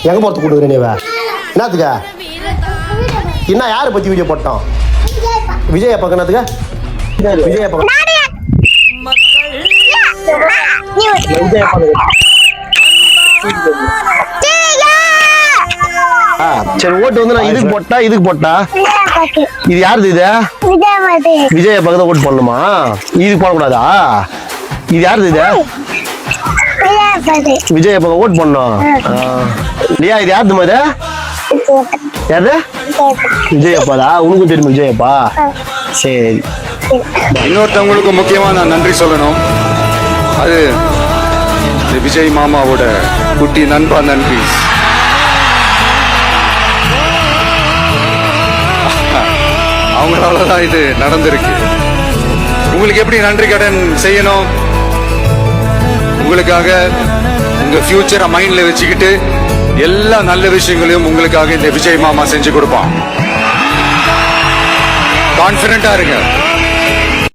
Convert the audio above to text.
எங்கே போகிறது கூட்டு நீ என்னத்துக்கா என்ன யாரை பற்றி வீடியோ போட்டோம் விஜய் பக்கம் என்னத்துக்கா விஜய் பக்கம் சரி ஓட்டு வந்து நான் இதுக்கு போட்டா இது யாருது இது விஜய பக்கத்துல ஓட்டு போடணுமா இதுக்கு போடக்கூடாதா இது யாருது இது விஜய பக்கம் ஓட்டு போடணும் இல்லையா இது யாருது மாதிரி யாரு விஜயப்பாதா உனக்கும் தெரியுமா விஜயப்பா சரி இன்னொருத்தவங்களுக்கு முக்கியமா நான் நன்றி சொல்லணும் அது விஜய் மாமாவோட குட்டி நண்பா நன்றி அவங்களாலதான் இது நடந்திருக்கு உங்களுக்கு எப்படி நன்றி கடன் செய்யணும் உங்களுக்காக உங்க ஃபியூச்சரை மைண்ட்ல வச்சுக்கிட்டு எல்லா நல்ல விஷயங்களையும் உங்களுக்காக இந்த விஜய் மாமா செஞ்சு கொடுப்பான் கான்பிடண்டா இருங்க